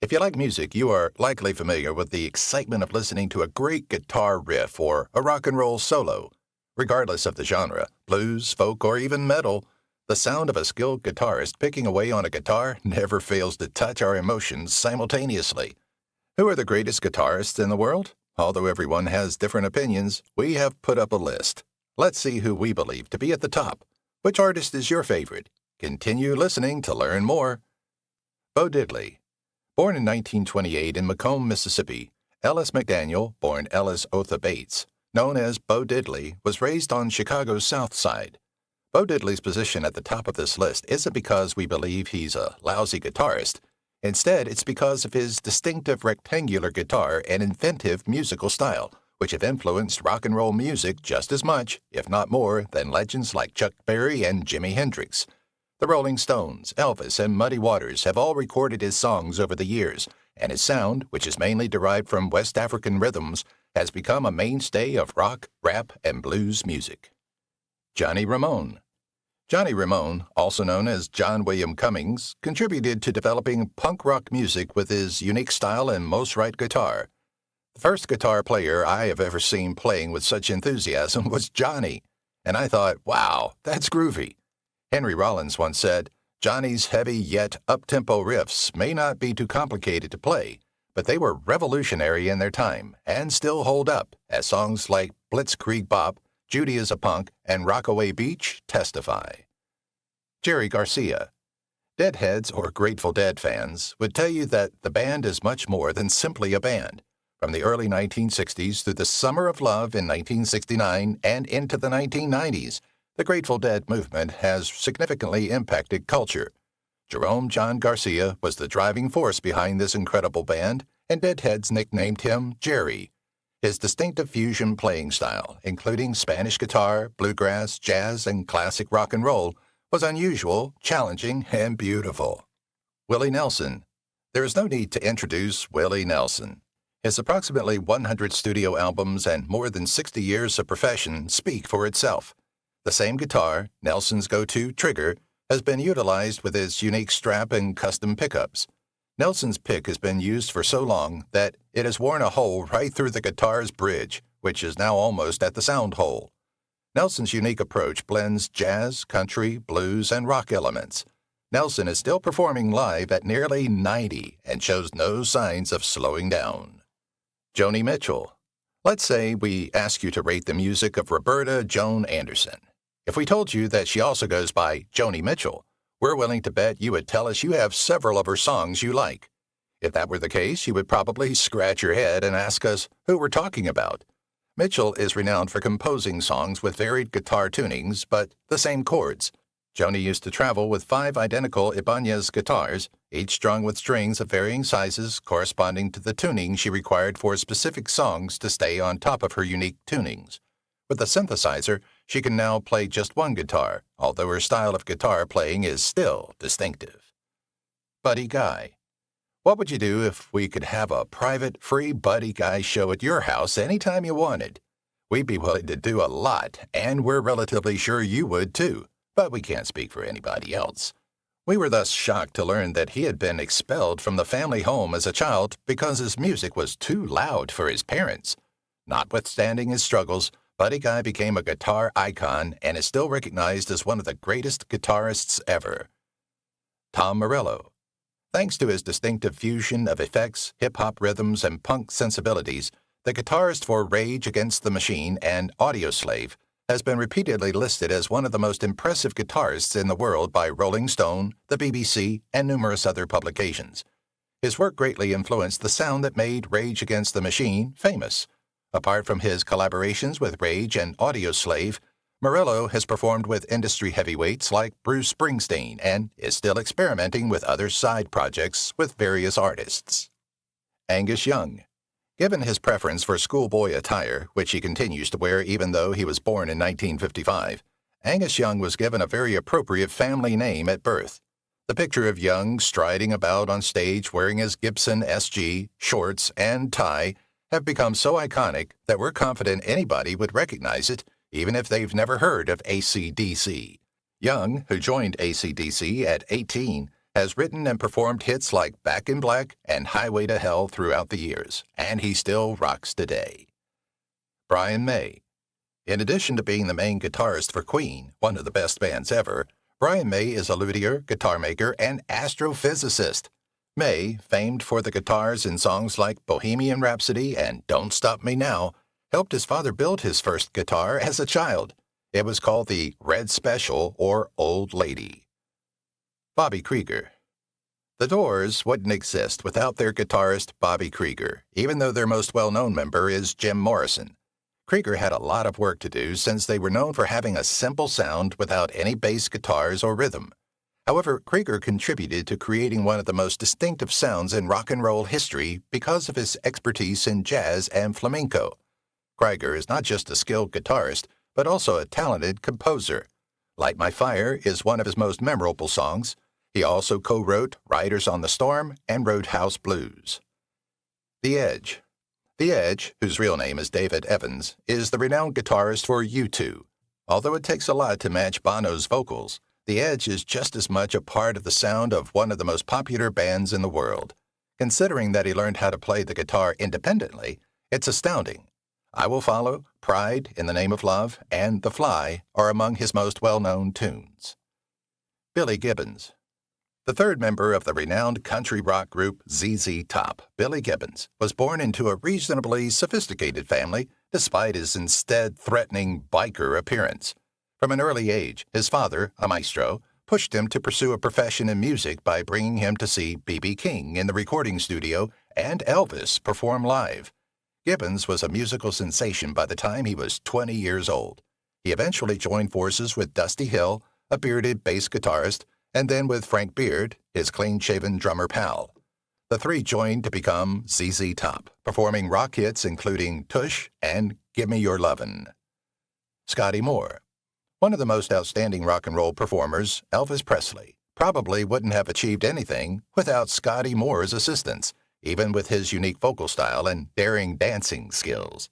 If you like music, you are likely familiar with the excitement of listening to a great guitar riff or a rock and roll solo. Regardless of the genre, blues, folk, or even metal, the sound of a skilled guitarist picking away on a guitar never fails to touch our emotions simultaneously. Who are the greatest guitarists in the world? Although everyone has different opinions, we have put up a list. Let's see who we believe to be at the top. Which artist is your favorite? Continue listening to learn more. Bo Diddley. Born in 1928 in Macomb, Mississippi, Ellis McDaniel, born Ellis Otha Bates, known as Bo Diddley, was raised on Chicago's South Side. Bo Diddley's position at the top of this list isn't because we believe he's a lousy guitarist. Instead, it's because of his distinctive rectangular guitar and inventive musical style, which have influenced rock and roll music just as much, if not more, than legends like Chuck Berry and Jimi Hendrix. The Rolling Stones, Elvis, and Muddy Waters have all recorded his songs over the years, and his sound, which is mainly derived from West African rhythms, has become a mainstay of rock, rap, and blues music. Johnny Ramone. Johnny Ramone, also known as John William Cummings, contributed to developing punk rock music with his unique style and most-right guitar. The first guitar player I have ever seen playing with such enthusiasm was Johnny, and I thought, wow, that's groovy. Henry Rollins once said, Johnny's heavy yet up-tempo riffs may not be too complicated to play, but they were revolutionary in their time and still hold up, as songs like Blitzkrieg Bop, Judy is a Punk, and Rockaway Beach testify. Jerry Garcia. Deadheads or Grateful Dead fans would tell you that the band is much more than simply a band. From the early 1960s through the Summer of Love in 1969 and into the 1990s, the Grateful Dead movement has significantly impacted culture. Jerome John Garcia was the driving force behind this incredible band, and Deadheads nicknamed him Jerry. His distinctive fusion playing style, including Spanish guitar, bluegrass, jazz, and classic rock and roll, was unusual, challenging, and beautiful. Willie Nelson. There is no need to introduce Willie Nelson. His approximately 100 studio albums and more than 60 years of profession speak for itself. The same guitar, Nelson's go-to trigger, has been utilized with its unique strap and custom pickups. Nelson's pick has been used for so long that it has worn a hole right through the guitar's bridge, which is now almost at the sound hole. Nelson's unique approach blends jazz, country, blues, and rock elements. Nelson is still performing live at nearly 90 and shows no signs of slowing down. Joni Mitchell. Let's say we ask you to rate the music of Roberta Joan Anderson. If we told you that she also goes by Joni Mitchell, we're willing to bet you would tell us you have several of her songs you like. If that were the case, you would probably scratch your head and ask us who we're talking about. Mitchell is renowned for composing songs with varied guitar tunings, but the same chords. Joni used to travel with 5 identical Ibanez guitars, each strung with strings of varying sizes corresponding to the tuning she required for specific songs to stay on top of her unique tunings. With the synthesizer, she can now play just one guitar, although her style of guitar playing is still distinctive. Buddy Guy. What would you do if we could have a private, free Buddy Guy show at your house anytime you wanted? We'd be willing to do a lot, and we're relatively sure you would too, but we can't speak for anybody else. We were thus shocked to learn that he had been expelled from the family home as a child because his music was too loud for his parents. Notwithstanding his struggles, Buddy Guy became a guitar icon and is still recognized as one of the greatest guitarists ever. Tom Morello. Thanks to his distinctive fusion of effects, hip-hop rhythms, and punk sensibilities, the guitarist for Rage Against the Machine and Audioslave has been repeatedly listed as one of the most impressive guitarists in the world by Rolling Stone, the BBC, and numerous other publications. His work greatly influenced the sound that made Rage Against the Machine famous. Apart from his collaborations with Rage and Audioslave, Morello has performed with industry heavyweights like Bruce Springsteen and is still experimenting with other side projects with various artists. Angus Young. Given his preference for schoolboy attire, which he continues to wear even though he was born in 1955, Angus Young was given a very appropriate family name at birth. The picture of Young striding about on stage wearing his Gibson SG, shorts, and tie have become so iconic that we're confident anybody would recognize it, even if they've never heard of AC/DC. Young, who joined AC/DC at 18, has written and performed hits like Back in Black and Highway to Hell throughout the years, and he still rocks today. Brian May. In addition to being the main guitarist for Queen, one of the best bands ever, Brian May is a luthier, guitar maker, and astrophysicist. May, famed for the guitars in songs like Bohemian Rhapsody and Don't Stop Me Now, helped his father build his first guitar as a child. It was called the Red Special or Old Lady. Bobby Krieger. The Doors wouldn't exist without their guitarist Bobby Krieger, even though their most well-known member is Jim Morrison. Krieger had a lot of work to do since they were known for having a simple sound without any bass guitars or rhythm. However, Krieger contributed to creating one of the most distinctive sounds in rock and roll history because of his expertise in jazz and flamenco. Krieger is not just a skilled guitarist, but also a talented composer. Light My Fire is one of his most memorable songs. He also co-wrote Riders on the Storm and Roadhouse Blues. The Edge. The Edge, whose real name is David Evans, is the renowned guitarist for U2. Although it takes a lot to match Bono's vocals, The Edge is just as much a part of the sound of one of the most popular bands in the world. Considering that he learned how to play the guitar independently, it's astounding. I Will Follow, Pride, In the Name of Love, and The Fly are among his most well-known tunes. Billy Gibbons. The third member of the renowned country rock group ZZ Top, Billy Gibbons, was born into a reasonably sophisticated family despite his instead threatening biker appearance. From an early age, his father, a maestro, pushed him to pursue a profession in music by bringing him to see B.B. King in the recording studio and Elvis perform live. Gibbons was a musical sensation by the time he was 20 years old. He eventually joined forces with Dusty Hill, a bearded bass guitarist, and then with Frank Beard, his clean-shaven drummer pal. The three joined to become ZZ Top, performing rock hits including Tush and Give Me Your Lovin'. Scotty Moore. One of the most outstanding rock and roll performers, Elvis Presley, probably wouldn't have achieved anything without Scotty Moore's assistance, even with his unique vocal style and daring dancing skills.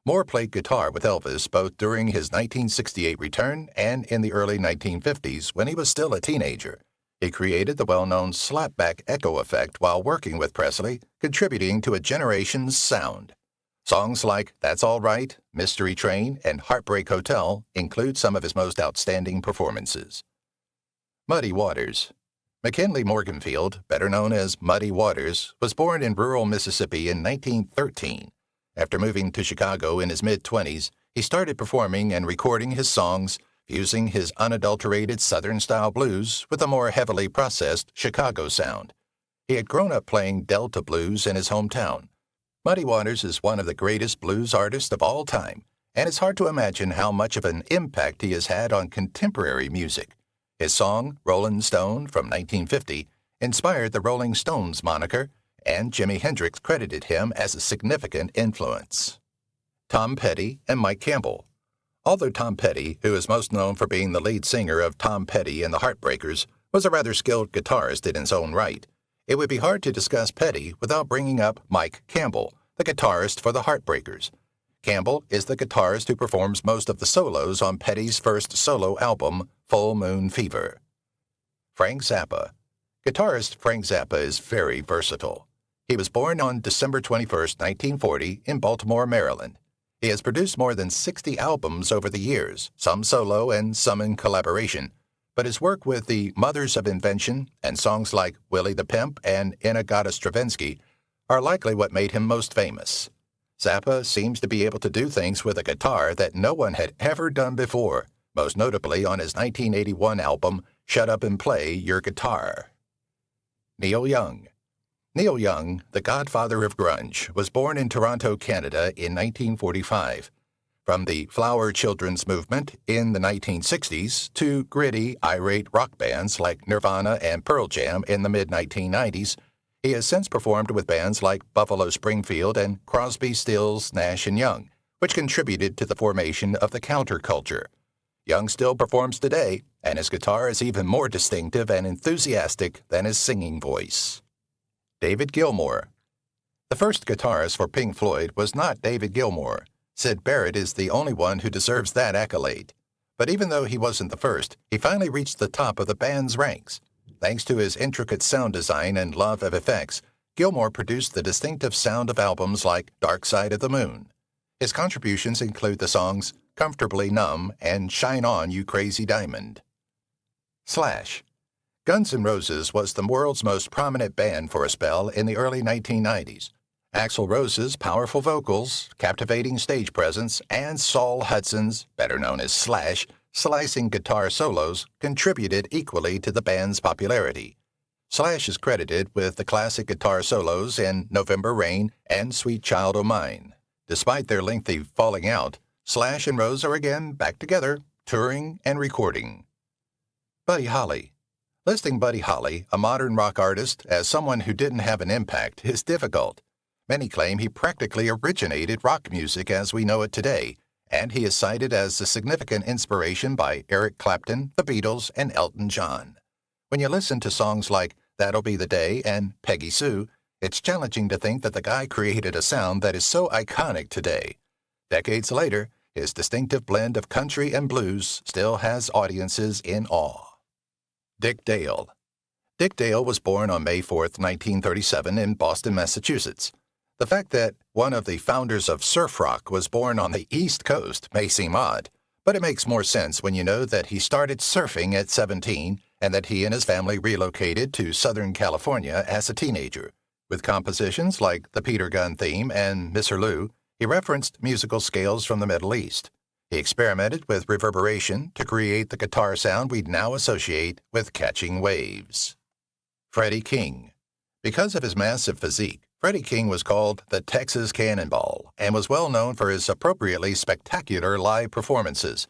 Moore played guitar with Elvis both during his 1968 return and in the early 1950s when he was still a teenager. He created the well-known slapback echo effect while working with Presley, contributing to a generation's sound. Songs like That's All Right, Mystery Train, and Heartbreak Hotel include some of his most outstanding performances. Muddy Waters. McKinley Morganfield, better known as Muddy Waters, was born in rural Mississippi in 1913. After moving to Chicago in his mid-20s, he started performing and recording his songs, fusing his unadulterated Southern-style blues with a more heavily processed Chicago sound. He had grown up playing Delta blues in his hometown. Muddy Waters is one of the greatest blues artists of all time, and it's hard to imagine how much of an impact he has had on contemporary music. His song, Rollin' Stone, from 1950, inspired the Rolling Stones moniker, and Jimi Hendrix credited him as a significant influence. Tom Petty and Mike Campbell. Although Tom Petty, who is most known for being the lead singer of Tom Petty and the Heartbreakers, was a rather skilled guitarist in his own right, it would be hard to discuss Petty without bringing up Mike Campbell, the guitarist for the Heartbreakers. Campbell is the guitarist who performs most of the solos on Petty's first solo album, Full Moon Fever. Frank Zappa. Guitarist Frank Zappa is very versatile. He was born on December 21, 1940, in Baltimore, Maryland. He has produced more than 60 albums over the years, some solo and some in collaboration, but his work with the Mothers of Invention and songs like Willie the Pimp and Inagata Stravinsky are likely what made him most famous. Zappa seems to be able to do things with a guitar that no one had ever done before, most notably on his 1981 album, Shut Up and Play Your Guitar. Neil Young. Neil Young, the godfather of grunge, was born in Toronto, Canada in 1945. From the Flower Children's movement in the 1960s to gritty, irate rock bands like Nirvana and Pearl Jam in the mid-1990s, he has since performed with bands like Buffalo Springfield and Crosby, Stills, Nash & Young, which contributed to the formation of the counterculture. Young still performs today, and his guitar is even more distinctive and enthusiastic than his singing voice. David Gilmour. The first guitarist for Pink Floyd was not David Gilmour. Syd Barrett is the only one who deserves that accolade. But even though he wasn't the first, he finally reached the top of the band's ranks. Thanks to his intricate sound design and love of effects, Gilmour produced the distinctive sound of albums like Dark Side of the Moon. His contributions include the songs Comfortably Numb and Shine On You Crazy Diamond. Slash. Guns N' Roses was the world's most prominent band for a spell in the early 1990s. Axl Rose's powerful vocals, captivating stage presence, and Saul Hudson's, better known as Slash, slicing guitar solos contributed equally to the band's popularity. Slash is credited with the classic guitar solos in November Rain and Sweet Child O' Mine. Despite their lengthy falling out, Slash and Rose are again back together, touring and recording. Buddy Holly. Listing Buddy Holly, a modern rock artist, as someone who didn't have an impact is difficult. Many claim he practically originated rock music as we know it today, and he is cited as a significant inspiration by Eric Clapton, the Beatles, and Elton John. When you listen to songs like That'll Be the Day and Peggy Sue, it's challenging to think that the guy created a sound that is so iconic today. Decades later, his distinctive blend of country and blues still has audiences in awe. Dick Dale. Dick Dale was born on May 4, 1937 in Boston, Massachusetts. The fact that one of the founders of surf rock was born on the East Coast may seem odd, but it makes more sense when you know that he started surfing at 17 and that he and his family relocated to Southern California as a teenager. With compositions like the Peter Gunn theme and Mr. Lou, he referenced musical scales from the Middle East. He experimented with reverberation to create the guitar sound we now associate with catching waves. Freddie King. Because of his massive physique, Freddie King was called the Texas Cannonball and was well known for his appropriately spectacular live performances.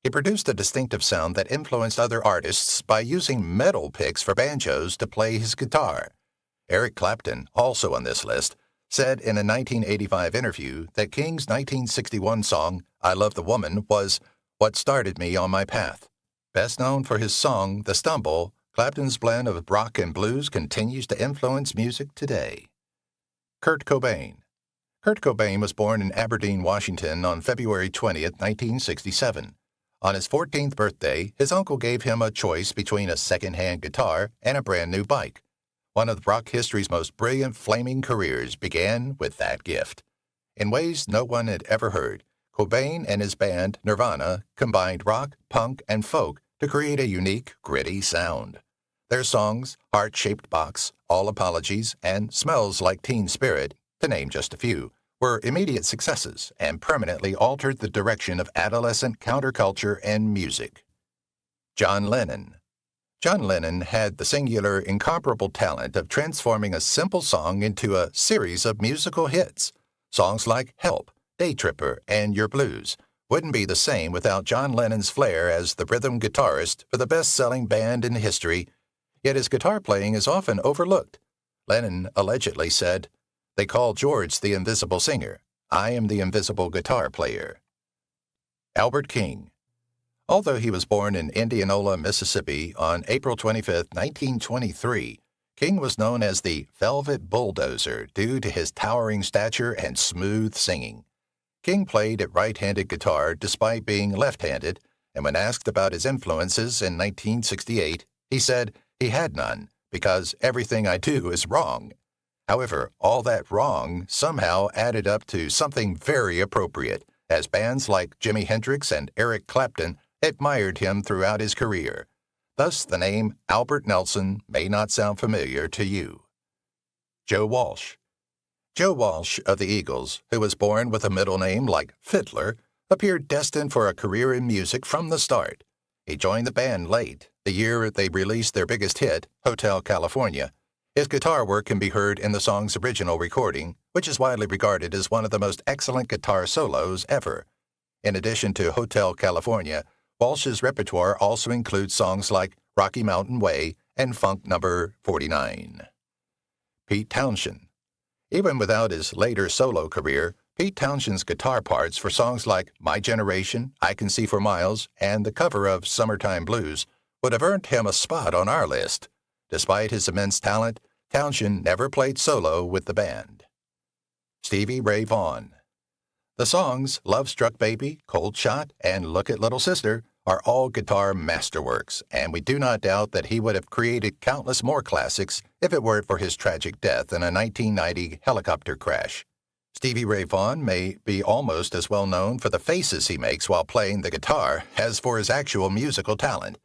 He produced a distinctive sound that influenced other artists by using metal picks for banjos to play his guitar. Eric Clapton, also on this list, said in a 1985 interview that King's 1961 song, I Love the Woman, was what started me on my path. Best known for his song, The Stumble, Clapton's blend of rock and blues continues to influence music today. Kurt Cobain. Kurt Cobain was born in Aberdeen, Washington on February 20, 1967. On his 14th birthday, his uncle gave him a choice between a second-hand guitar and a brand-new bike. One of rock history's most brilliant flaming careers began with that gift. In ways no one had ever heard, Cobain and his band, Nirvana, combined rock, punk, and folk to create a unique, gritty sound. Their songs, Heart-Shaped Box, All Apologies, and Smells Like Teen Spirit, to name just a few, were immediate successes and permanently altered the direction of adolescent counterculture and music. John Lennon. John Lennon had the singular, incomparable talent of transforming a simple song into a series of musical hits. Songs like Help, Day Tripper, and Your Blues wouldn't be the same without John Lennon's flair as the rhythm guitarist for the best-selling band in history, yet his guitar playing is often overlooked. Lennon allegedly said, "They call George the invisible singer. I am the invisible guitar player." Albert King. Although he was born in Indianola, Mississippi on April 25, 1923, King was known as the Velvet Bulldozer due to his towering stature and smooth singing. King played at right-handed guitar despite being left-handed, and when asked about his influences in 1968, he said he had none because everything I do is wrong. However, all that wrong somehow added up to something very appropriate, as bands like Jimi Hendrix and Eric Clapton admired him throughout his career. Thus, the name Albert Nelson may not sound familiar to you. Joe Walsh. Joe Walsh of the Eagles, who was born with a middle name like Fiddler, appeared destined for a career in music from the start. He joined the band late, the year they released their biggest hit, Hotel California. His guitar work can be heard in the song's original recording, which is widely regarded as one of the most excellent guitar solos ever. In addition to Hotel California, Walsh's repertoire also includes songs like Rocky Mountain Way and Funk Number 49. Pete Townshend. Even without his later solo career, Pete Townshend's guitar parts for songs like My Generation, I Can See for Miles, and the cover of Summertime Blues would have earned him a spot on our list. Despite his immense talent, Townshend never played solo with the band. Stevie Ray Vaughan. The songs Love Struck Baby, Cold Shot, and Look at Little Sister are all guitar masterworks, and we do not doubt that he would have created countless more classics if it weren't for his tragic death in a 1990 helicopter crash. Stevie Ray Vaughan may be almost as well known for the faces he makes while playing the guitar as for his actual musical talent.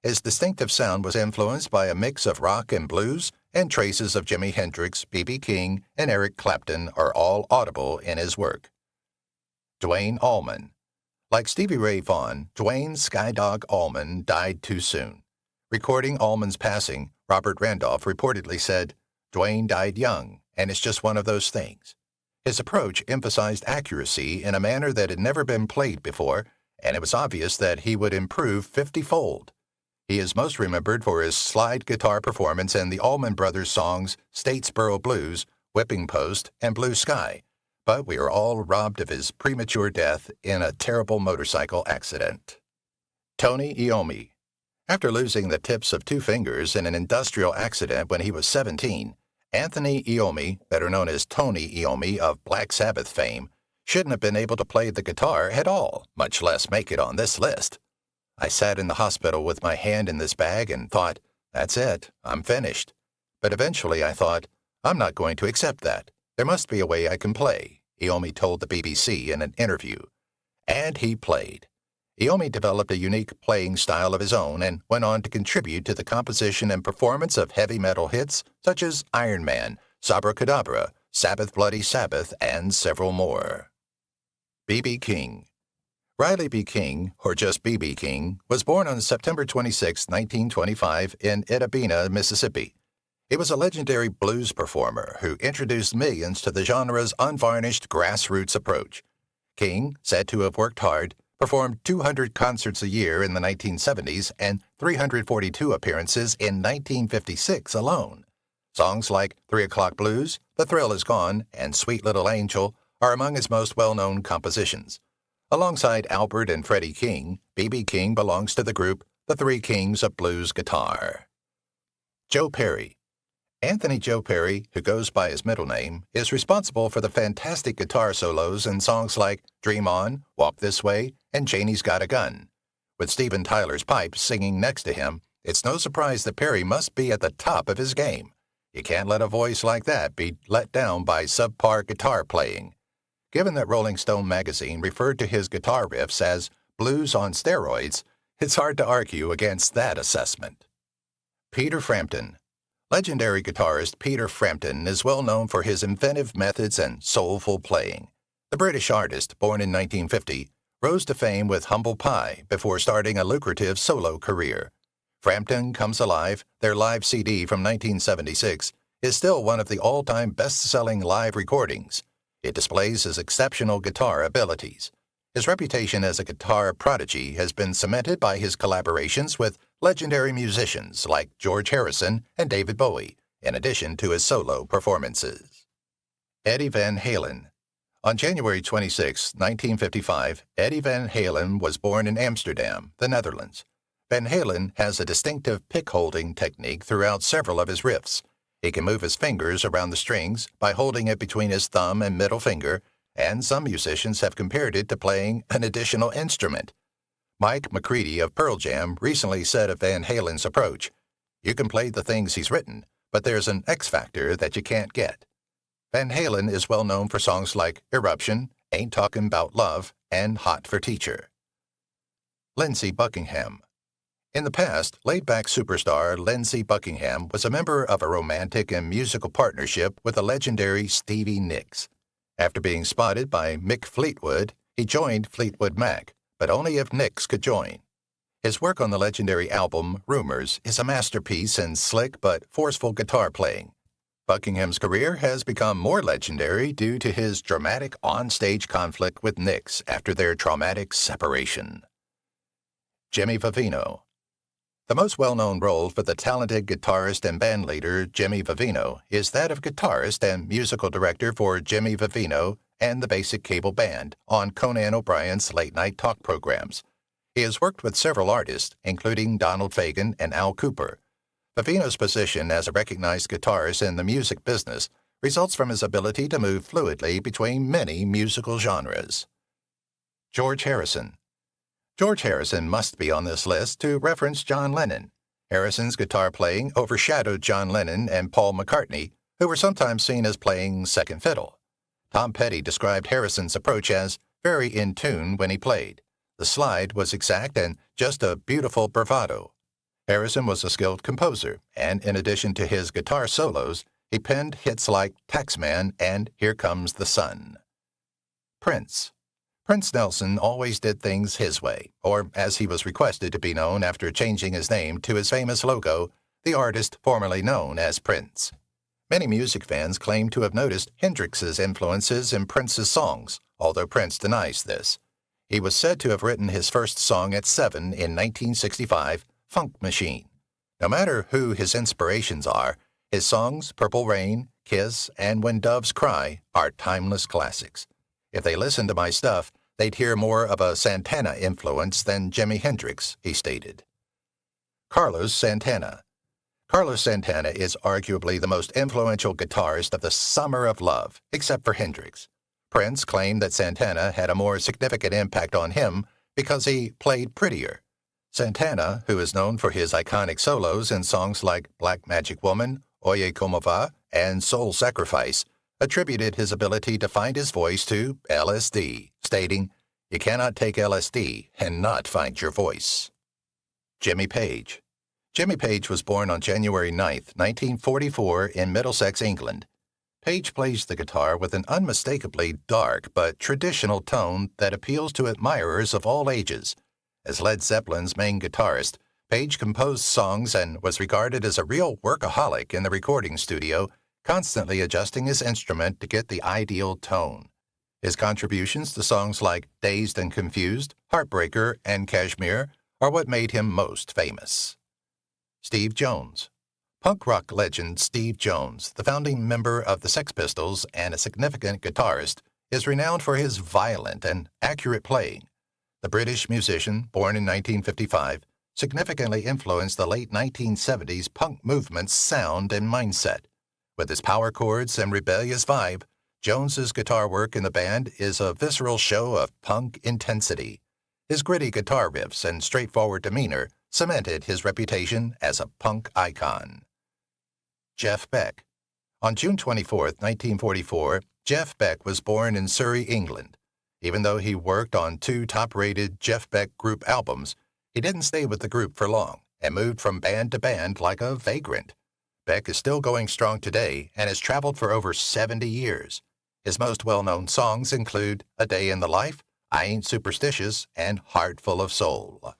His distinctive sound was influenced by a mix of rock and blues, and traces of Jimi Hendrix, B.B. King, and Eric Clapton are all audible in his work. Duane Allman. Like Stevie Ray Vaughan, Duane "Skydog" Allman died too soon. Recording Allman's passing, Robert Randolph reportedly said, "Duane died young, and it's just one of those things." His approach emphasized accuracy in a manner that had never been played before, and it was obvious that he would improve 50-fold. He is most remembered for his slide guitar performance in the Allman Brothers songs Statesboro Blues, Whipping Post, and Blue Sky, but we are all robbed of his premature death in a terrible motorcycle accident. Tony Iommi. After losing the tips of 2 fingers in an industrial accident when he was 17, Anthony Iommi, better known as Tony Iommi of Black Sabbath fame, shouldn't have been able to play the guitar at all, much less make it on this list. I sat in the hospital with my hand in this bag and thought, that's it, I'm finished. But eventually I thought, I'm not going to accept that. There must be a way I can play, Iommi told the BBC in an interview. And he played. Iommi developed a unique playing style of his own and went on to contribute to the composition and performance of heavy metal hits such as Iron Man, Sabra Cadabra, Sabbath Bloody Sabbath, and several more. B.B. King. Riley B. King, or just B.B. King, was born on September 26, 1925, in Itta, Mississippi. He was a legendary blues performer who introduced millions to the genre's unvarnished grassroots approach. King, said to have worked hard, performed 200 concerts a year in the 1970s and 342 appearances in 1956 alone. Songs like 3 O'Clock Blues, The Thrill Is Gone, and Sweet Little Angel are among his most well-known compositions. Alongside Albert and Freddie King, B.B. King belongs to the group The Three Kings of Blues Guitar. Joe Perry. Anthony Joe Perry, who goes by his middle name, is responsible for the fantastic guitar solos in songs like Dream On, Walk This Way, and Janie's Got a Gun. With Steven Tyler's pipes singing next to him, it's no surprise that Perry must be at the top of his game. You can't let a voice like that be let down by subpar guitar playing. Given that Rolling Stone magazine referred to his guitar riffs as blues on steroids, it's hard to argue against that assessment. Peter Frampton. Legendary guitarist Peter Frampton is well known for his inventive methods and soulful playing. The British artist, born in 1950, rose to fame with Humble Pie before starting a lucrative solo career. Frampton Comes Alive, their live CD from 1976, is still one of the all-time best-selling live recordings. It displays his exceptional guitar abilities. His reputation as a guitar prodigy has been cemented by his collaborations with legendary musicians like George Harrison and David Bowie, in addition to his solo performances. Eddie Van Halen. On January 26, 1955, Eddie Van Halen was born in Amsterdam, the Netherlands. Van Halen has a distinctive pick-holding technique throughout several of his riffs. He can move his fingers around the strings by holding it between his thumb and middle finger, and some musicians have compared it to playing an additional instrument. Mike McCready of Pearl Jam recently said of Van Halen's approach, "You can play the things he's written, but there's an X factor that you can't get." Van Halen is well known for songs like Eruption, Ain't Talkin' 'Bout Love, and Hot for Teacher. Lindsey Buckingham. In the past, laid-back superstar Lindsey Buckingham was a member of a romantic and musical partnership with the legendary Stevie Nicks. After being spotted by Mick Fleetwood, he joined Fleetwood Mac, but only if Nicks could join. His work on the legendary album Rumors is a masterpiece in slick but forceful guitar playing. Buckingham's career has become more legendary due to his dramatic on-stage conflict with Nicks after their traumatic separation. Jimmy Vivino. The most well-known role for the talented guitarist and bandleader Jimmy Vivino is that of guitarist and musical director for Jimmy Vivino and the Basic Cable Band on Conan O'Brien's late-night talk programs. He has worked with several artists, including Donald Fagen and Al Kooper. Vivino's position as a recognized guitarist in the music business results from his ability to move fluidly between many musical genres. George Harrison. George Harrison must be on this list to reference John Lennon. Harrison's guitar playing overshadowed John Lennon and Paul McCartney, who were sometimes seen as playing second fiddle. Tom Petty described Harrison's approach as very in tune when he played. The slide was exact and just a beautiful bravado. Harrison was a skilled composer, and in addition to his guitar solos, he penned hits like Taxman and Here Comes the Sun. Prince. Prince Nelson always did things his way, or as he was requested to be known after changing his name to his famous logo, the artist formerly known as Prince. Many music fans claim to have noticed Hendrix's influences in Prince's songs, although Prince denies this. He was said to have written his first song at 7 in 1965, Funk Machine. No matter who his inspirations are, his songs Purple Rain, Kiss, and When Doves Cry are timeless classics. If they listened to my stuff, they'd hear more of a Santana influence than Jimi Hendrix, he stated. Carlos Santana. Carlos Santana is arguably the most influential guitarist of the Summer of Love, except for Hendrix. Prince claimed that Santana had a more significant impact on him because he played prettier. Santana, who is known for his iconic solos in songs like Black Magic Woman, Oye Como Va, and Soul Sacrifice, attributed his ability to find his voice to LSD, stating, "You cannot take LSD and not find your voice." Jimmy Page. Jimmy Page was born on January 9, 1944, in Middlesex, England. Page plays the guitar with an unmistakably dark but traditional tone that appeals to admirers of all ages. As Led Zeppelin's main guitarist, Page composed songs and was regarded as a real workaholic in the recording studio, constantly adjusting his instrument to get the ideal tone. His contributions to songs like Dazed and Confused, Heartbreaker, and Kashmir are what made him most famous. Steve Jones. Punk rock legend Steve Jones, the founding member of the Sex Pistols and a significant guitarist, is renowned for his violent and accurate playing. The British musician, born in 1955, significantly influenced the late 1970s punk movement's sound and mindset. With his power chords and rebellious vibe, Jones's guitar work in the band is a visceral show of punk intensity. His gritty guitar riffs and straightforward demeanor cemented his reputation as a punk icon. Jeff Beck. On June 24, 1944, Jeff Beck was born in Surrey, England. Even though he worked on 2 top-rated Jeff Beck group albums, he didn't stay with the group for long and moved from band to band like a vagrant. Beck is still going strong today and has traveled for over 70 years. His most well-known songs include A Day in the Life, I Ain't Superstitious, and Heart Full of Soul.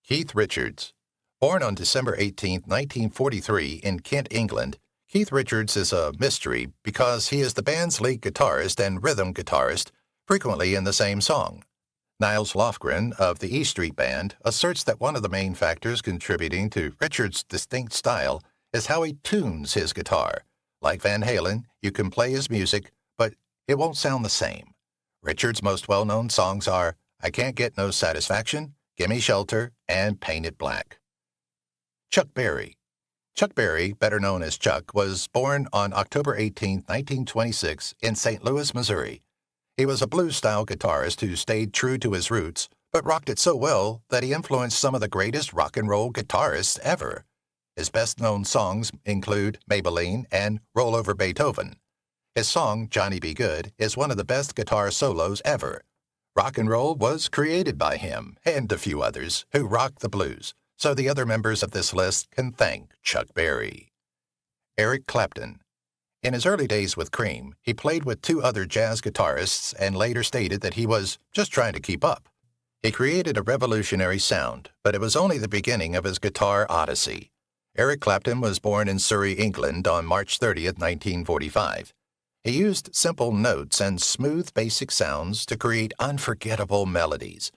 Keith Richards. Born on December 18, 1943 in Kent, England, Keith Richards is a mystery because he is the band's lead guitarist and rhythm guitarist, frequently in the same song. Niles Lofgren of the E Street Band asserts that one of the main factors contributing to Richards' distinct style is how he tunes his guitar. Like Van Halen, you can play his music, but it won't sound the same. Richards' most well-known songs are I Can't Get No Satisfaction, Gimme Shelter, and Paint It Black. Chuck Berry. Chuck Berry, better known as Chuck, was born on October 18, 1926, in St. Louis, Missouri. He was a blues-style guitarist who stayed true to his roots, but rocked it so well that he influenced some of the greatest rock and roll guitarists ever. His best-known songs include Maybelline and Roll Over Beethoven. His song, Johnny Be Good, is one of the best guitar solos ever. Rock and roll was created by him and a few others who rocked the blues, so the other members of this list can thank Chuck Berry. Eric Clapton. In his early days with Cream, he played with 2 other jazz guitarists and later stated that he was just trying to keep up. He created a revolutionary sound, but it was only the beginning of his guitar odyssey. Eric Clapton was born in Surrey, England on March 30, 1945. He used simple notes and smooth basic sounds to create unforgettable melodies.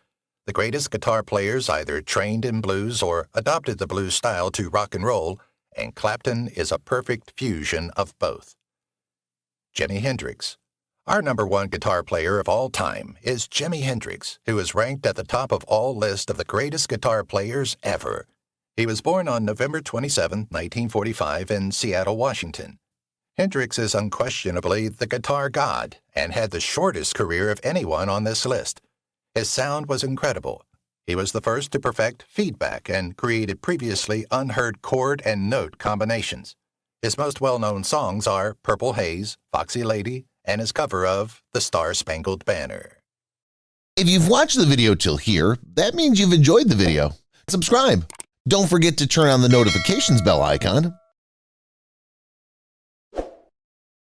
The greatest guitar players either trained in blues or adopted the blues style to rock and roll, and Clapton is a perfect fusion of both. Jimi Hendrix. Our number 1 guitar player of all time is Jimi Hendrix, who is ranked at the top of all list of the greatest guitar players ever. He was born on November 27, 1945 in Seattle, Washington. Hendrix is unquestionably the guitar god and had the shortest career of anyone on this list. His sound was incredible, He was the first to perfect feedback and created previously unheard chord and note combinations. His most well-known songs are Purple Haze, Foxy Lady, and his cover of The Star-Spangled Banner. If you've watched the video till here, that means you've enjoyed the video. Subscribe. Don't forget to turn on the notifications bell icon